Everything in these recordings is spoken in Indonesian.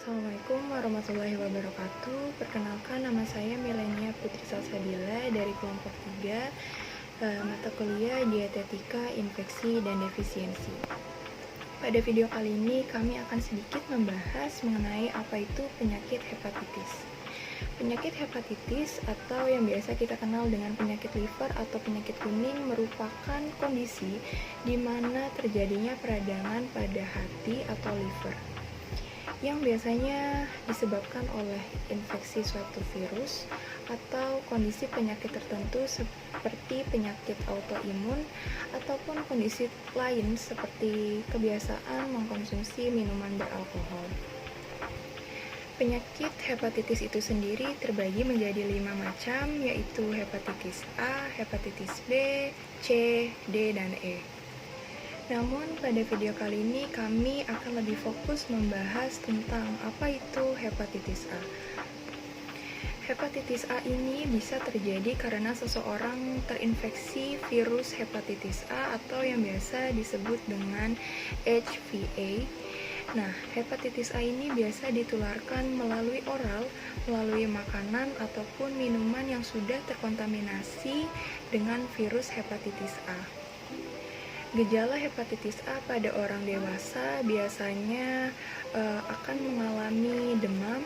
Assalamualaikum warahmatullahi wabarakatuh. Perkenalkan, nama saya Melania Putri Salsabila dari kelompok 3, mata kuliah Dietetika, Infeksi, dan Defisiensi. Pada video kali ini kami akan sedikit membahas mengenai apa itu penyakit hepatitis. Penyakit hepatitis atau yang biasa kita kenal dengan penyakit liver atau penyakit kuning merupakan kondisi di mana terjadinya peradangan pada hati atau liver yang biasanya disebabkan oleh infeksi suatu virus atau kondisi penyakit tertentu seperti penyakit autoimun ataupun kondisi lain seperti kebiasaan mengkonsumsi minuman beralkohol. Penyakit hepatitis itu sendiri terbagi menjadi 5 macam, yaitu hepatitis A, hepatitis B, C, D, dan E. Namun pada video kali ini kami akan lebih fokus membahas tentang apa itu hepatitis A. Hepatitis A ini bisa terjadi karena seseorang terinfeksi virus hepatitis A atau yang biasa disebut dengan HVA. Nah, hepatitis A ini biasa ditularkan melalui oral, melalui makanan ataupun minuman yang sudah terkontaminasi dengan virus hepatitis A. Gejala hepatitis A pada orang dewasa biasanya akan mengalami demam,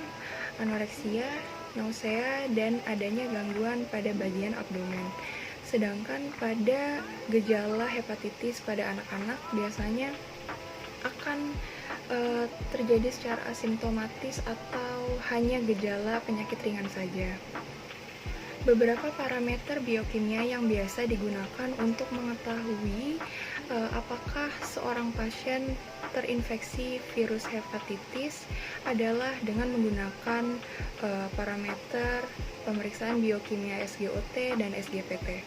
anoreksia, nausea, dan adanya gangguan pada bagian abdomen. Sedangkan pada gejala hepatitis pada anak-anak biasanya akan terjadi secara asimptomatis atau hanya gejala penyakit ringan saja. Beberapa parameter biokimia yang biasa digunakan untuk mengetahui apakah seorang pasien terinfeksi virus hepatitis adalah dengan menggunakan parameter pemeriksaan biokimia SGOT dan SGPT.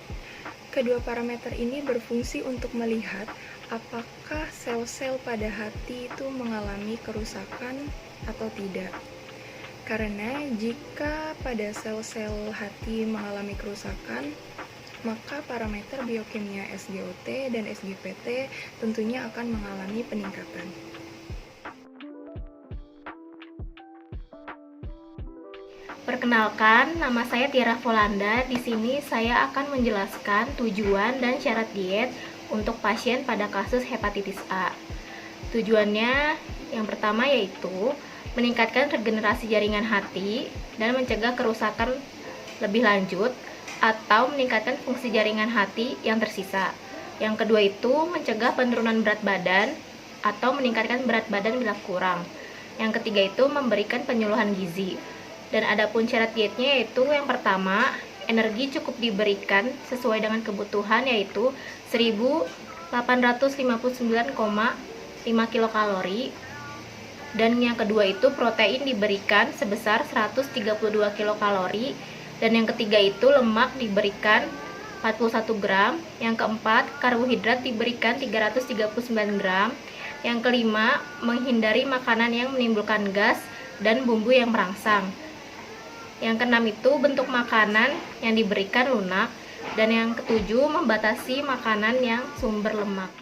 Kedua parameter ini berfungsi untuk melihat apakah sel-sel pada hati itu mengalami kerusakan atau tidak. Karena jika pada sel-sel hati mengalami kerusakan, maka parameter biokimia SGOT dan SGPT tentunya akan mengalami peningkatan. Perkenalkan, nama saya Tiara Volanda. Di sini saya akan menjelaskan tujuan dan syarat diet untuk pasien pada kasus hepatitis A. Tujuannya yang pertama yaitu meningkatkan regenerasi jaringan hati dan mencegah kerusakan lebih lanjut atau meningkatkan fungsi jaringan hati yang tersisa. Yang kedua itu mencegah penurunan berat badan atau meningkatkan berat badan bila kurang. Yang ketiga itu memberikan penyuluhan gizi. Dan adapun syarat dietnya yaitu yang pertama, energi cukup diberikan sesuai dengan kebutuhan yaitu 1859,5 kilokalori. Dan yang kedua itu protein diberikan sebesar 132 kilokalori. Dan yang ketiga itu lemak diberikan 41 gram. Yang keempat, karbohidrat diberikan 339 gram. Yang kelima, menghindari makanan yang menimbulkan gas dan bumbu yang merangsang. Yang keenam itu bentuk makanan yang diberikan lunak. Dan yang ketujuh, membatasi makanan yang sumber lemak.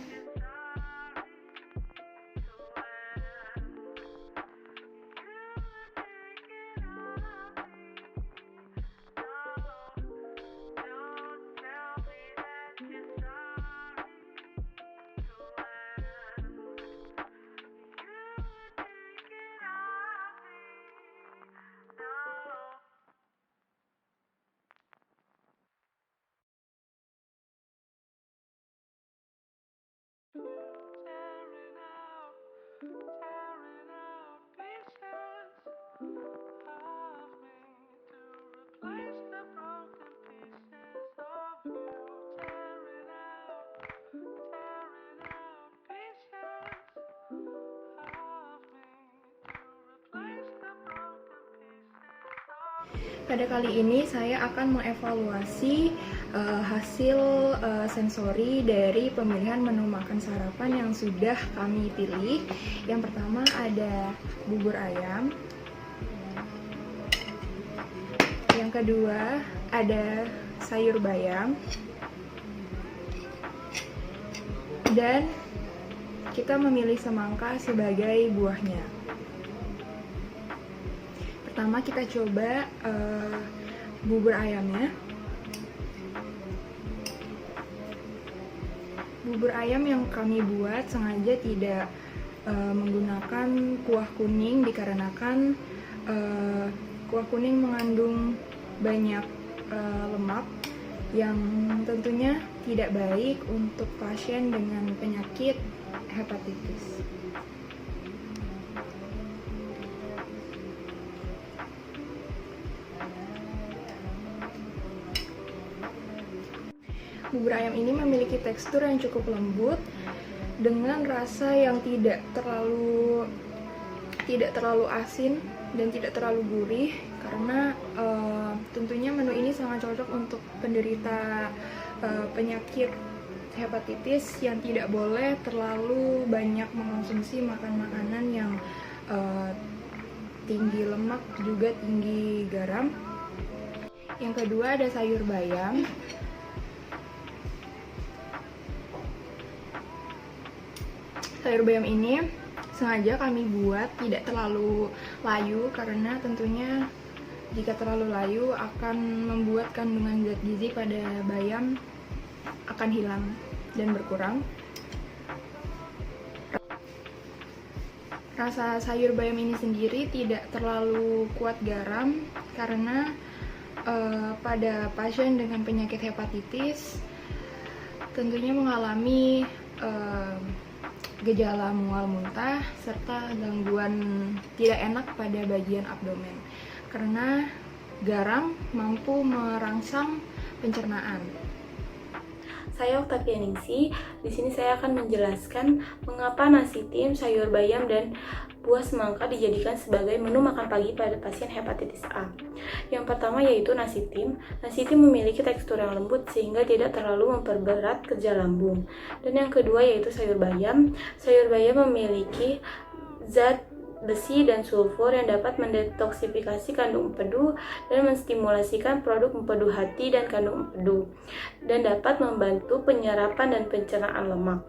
Pada kali ini saya akan mengevaluasi hasil sensori dari pemilihan menu makan sarapan yang sudah kami pilih. Yang pertama ada bubur ayam. Yang kedua ada sayur bayam. Dan kita memilih semangka sebagai buahnya. Pertama kita coba bubur ayamnya. Bubur ayam yang kami buat sengaja tidak menggunakan kuah kuning dikarenakan kuah kuning mengandung banyak lemak yang tentunya tidak baik untuk pasien dengan penyakit hepatitis. Bubur ayam ini memiliki tekstur yang cukup lembut dengan rasa yang tidak terlalu asin dan tidak terlalu gurih, karena tentunya menu ini sangat cocok untuk penderita penyakit hepatitis yang tidak boleh terlalu banyak mengonsumsi makanan-makanan yang tinggi lemak juga tinggi garam. Yang kedua ada sayur bayam. Sayur bayam ini sengaja kami buat tidak terlalu layu karena tentunya jika terlalu layu akan membuat kandungan zat gizi pada bayam akan hilang dan berkurang. Rasa sayur bayam ini sendiri tidak terlalu kuat garam karena pada pasien dengan penyakit hepatitis tentunya mengalami gejala mual muntah serta gangguan tidak enak pada bagian abdomen karena garam mampu merangsang pencernaan. Saya Oktavianingsi. Di sini saya akan menjelaskan mengapa nasi tim, sayur bayam, dan buah semangka dijadikan sebagai menu makan pagi pada pasien hepatitis A. Yang pertama yaitu nasi tim. Nasi tim memiliki tekstur yang lembut sehingga tidak terlalu memperberat kerja lambung. Dan yang kedua yaitu sayur bayam. Sayur bayam memiliki zat besi dan sulfur yang dapat mendetoksifikasi kandung empedu dan menstimulasikan produk empedu hati dan kandung empedu, dan dapat membantu penyerapan dan pencernaan lemak.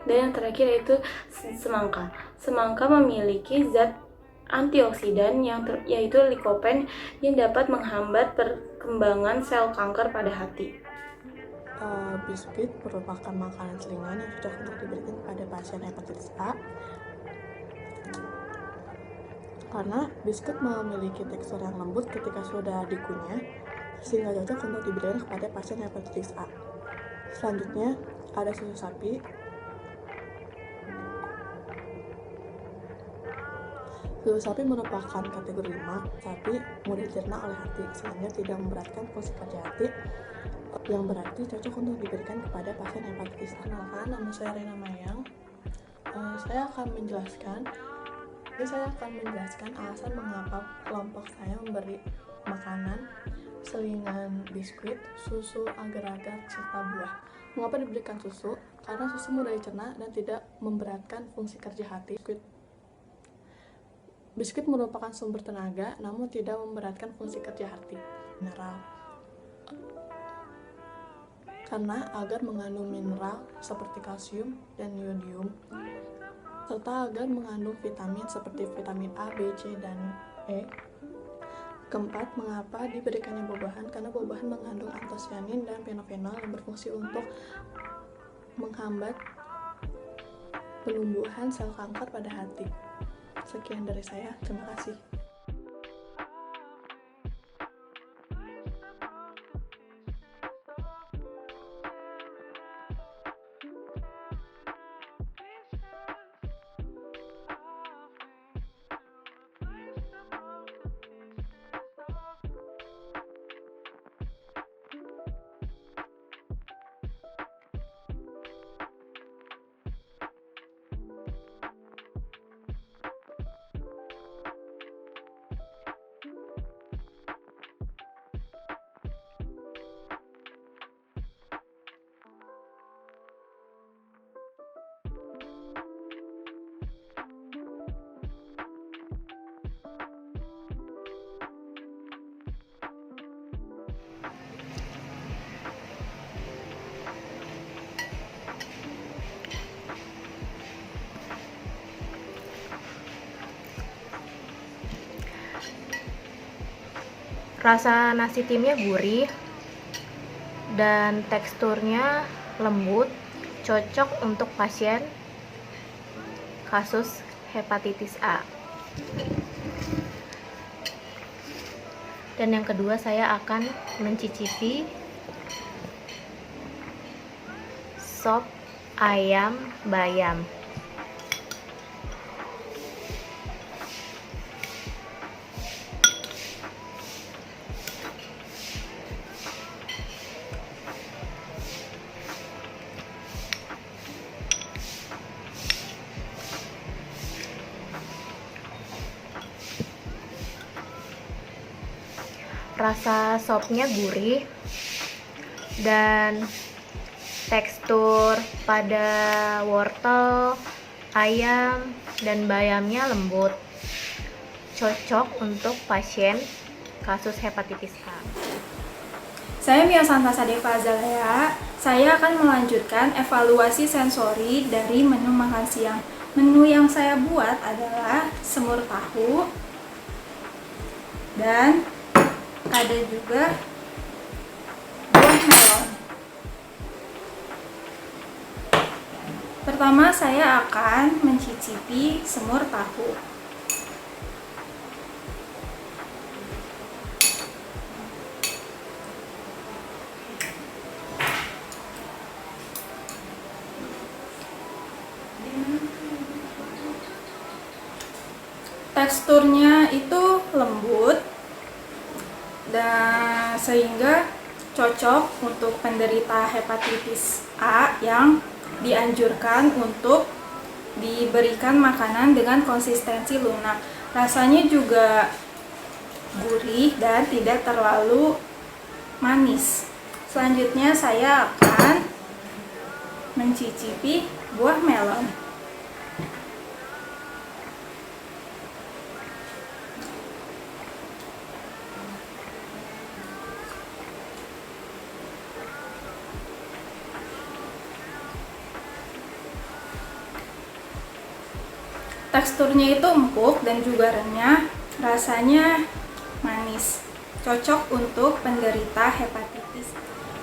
Dan yang terakhir yaitu semangka. Semangka memiliki zat antioksidan yaitu likopen yang dapat menghambat perkembangan sel kanker pada hati. Biskuit merupakan makanan selingan yang cocok untuk diberikan pada pasien hepatitis A karena biskuit memiliki tekstur yang lembut ketika sudah dikunyah sehingga cocok untuk diberikan kepada pasien hepatitis A. Selanjutnya ada susu sapi. Susu sapi merupakan kategori lemak, tapi mudah dicerna oleh hati sehingga tidak memberatkan fungsi kerja hati, yang berarti cocok untuk diberikan kepada pasien hepatitis A. Kenalkan, nama saya Rena Mayang. Saya akan menjelaskan alasan mengapa kelompok saya memberi makanan, selingan biskuit, susu, agar-agar, serta buah. Mengapa diberikan susu? Karena susu mudah dicerna dan tidak memberatkan fungsi kerja hati. Biskuit merupakan sumber tenaga, namun tidak memberatkan fungsi kerja hati. Mineral. Karena agar mengandung mineral seperti kalsium dan yodium, serta agar mengandung vitamin seperti vitamin A, B, C, dan E. Keempat, mengapa diberikannya buah-buahan? Karena buah-buahan mengandung antosianin dan fenol yang berfungsi untuk menghambat penumbuhan sel kanker pada hati. Sekian dari saya, terima kasih. Rasa nasi timnya gurih dan teksturnya lembut, cocok untuk pasien kasus hepatitis A. Dan yang kedua, saya akan mencicipi sop ayam bayam. Rasa sopnya gurih dan tekstur pada wortel, ayam, dan bayamnya lembut. Cocok untuk pasien kasus hepatitis A. Saya Mia Santa Sadeva Azalea. Saya akan melanjutkan evaluasi sensori dari menu makan siang. Menu yang saya buat adalah semur tahu dan ada juga buah melon. Pertama saya akan mencicipi semur tahu. Teksturnya itu lembut dan sehingga cocok untuk penderita hepatitis A yang dianjurkan untuk diberikan makanan dengan konsistensi lunak. Rasanya juga gurih dan tidak terlalu manis. Selanjutnya saya akan mencicipi buah melon. Teksturnya itu empuk dan juga renyah, rasanya manis, cocok untuk penderita hepatitis.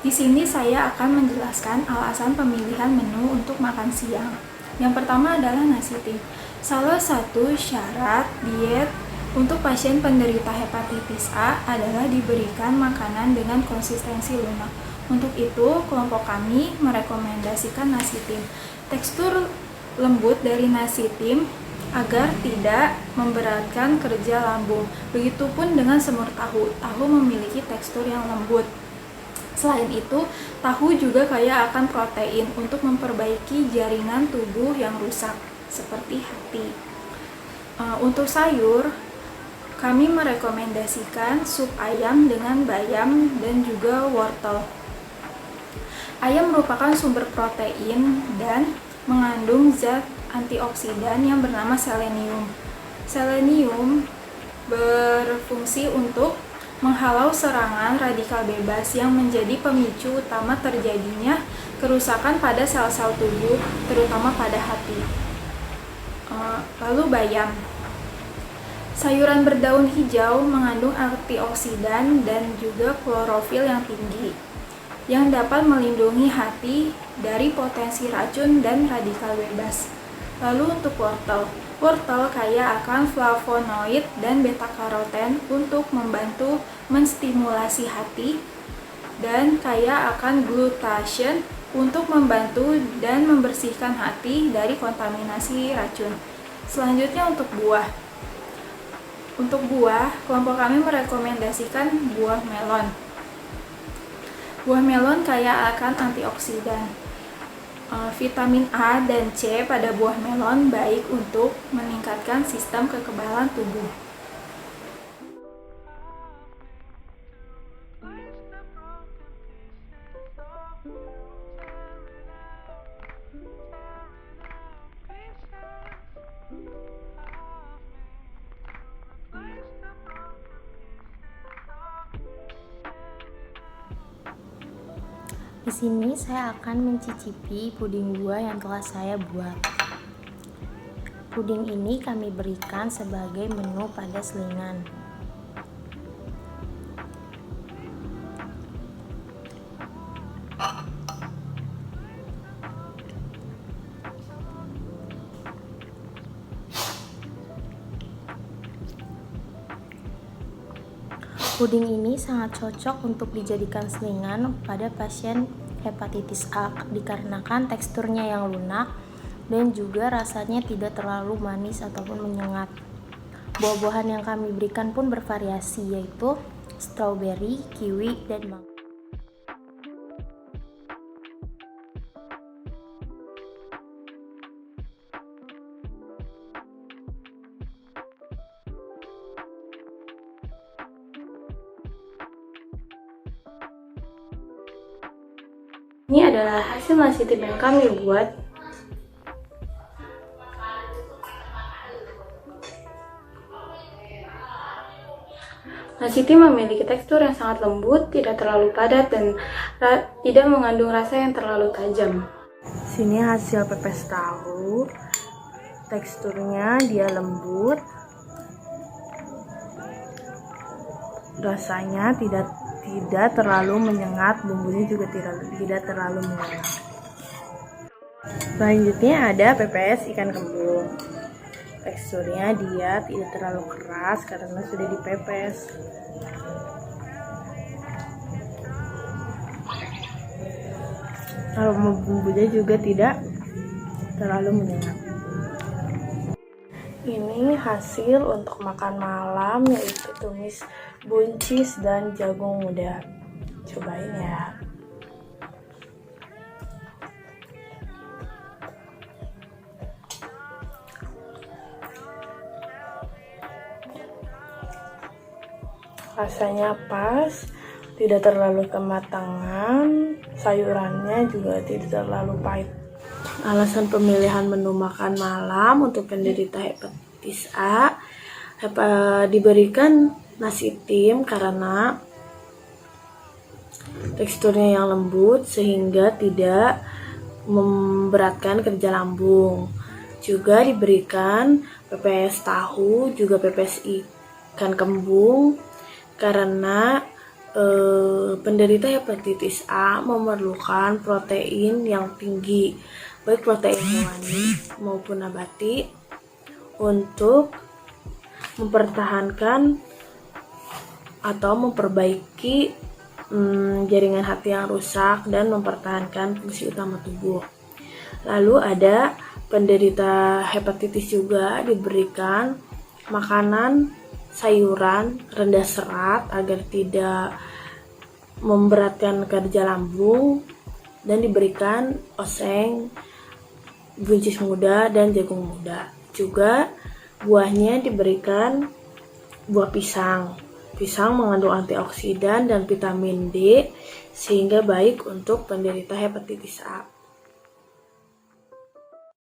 Di sini saya akan menjelaskan alasan pemilihan menu untuk makan siang. Yang pertama adalah nasi tim. Salah satu syarat diet untuk pasien penderita hepatitis A adalah diberikan makanan dengan konsistensi lunak. Untuk itu, kelompok kami merekomendasikan nasi tim. Tekstur lembut dari nasi tim agar tidak memberatkan kerja lambung. Begitupun dengan semur tahu. Tahu memiliki tekstur yang lembut. Selain itu, tahu juga kaya akan protein untuk memperbaiki jaringan tubuh yang rusak, seperti hati. Untuk sayur, kami merekomendasikan sup ayam dengan bayam dan juga wortel. Ayam merupakan sumber protein dan mengandung zat antioksidan yang bernama selenium. Selenium berfungsi untuk menghalau serangan radikal bebas yang menjadi pemicu utama terjadinya kerusakan pada sel-sel tubuh, terutama pada hati. Lalu bayam. Sayuran berdaun hijau mengandung antioksidan dan juga klorofil yang tinggi, yang dapat melindungi hati dari potensi racun dan radikal bebas. Lalu untuk wortel. Wortel kaya akan flavonoid dan beta-karoten untuk membantu menstimulasi hati, dan kaya akan glutathione untuk membantu dan membersihkan hati dari kontaminasi racun. Selanjutnya untuk buah. Untuk buah, kelompok kami merekomendasikan buah melon. Buah melon kaya akan antioksidan. Vitamin A dan C pada buah melon baik untuk meningkatkan sistem kekebalan tubuh. Di sini saya akan mencicipi puding buah yang telah saya buat. Puding ini kami berikan sebagai menu pada selingan. Puding ini sangat cocok untuk dijadikan selingan pada pasien hepatitis A dikarenakan teksturnya yang lunak dan juga rasanya tidak terlalu manis ataupun menyengat. Buah-buahan yang kami berikan pun bervariasi, yaitu strawberry, kiwi, dan mangga. Ini adalah hasil nasi tim yang kami buat. Nasi tim memiliki tekstur yang sangat lembut, tidak terlalu padat, dan tidak mengandung rasa yang terlalu tajam. Sini hasil pepes tahu. Teksturnya dia lembut. Rasanya tidak terlalu menyengat, bumbunya juga tidak terlalu menyengat. Selanjutnya ada pepes ikan kembung. Teksturnya dia tidak terlalu keras karena sudah dipepes. Aroma bumbunya juga tidak terlalu menyengat. Ini hasil untuk makan malam, yaitu tumis buncis dan jagung muda. Cobain ya. Rasanya pas, tidak terlalu kematangan, sayurannya juga tidak terlalu pahit. Alasan pemilihan menu makan malam untuk penderita hepatitis A diberikan nasi tim karena teksturnya yang lembut sehingga tidak memberatkan kerja lambung. Juga diberikan pepes tahu, juga pepes ikan kembung karena penderita hepatitis A memerlukan protein yang tinggi, baik protein hewani maupun nabati, untuk mempertahankan atau memperbaiki jaringan hati yang rusak dan mempertahankan fungsi utama tubuh. Lalu ada penderita hepatitis juga diberikan makanan sayuran rendah serat agar tidak memberatkan kerja lambung, dan diberikan oseng, buncis muda, dan jagung muda. Juga buahnya diberikan buah pisang. Pisang mengandung antioksidan dan vitamin D sehingga baik untuk penderita hepatitis A.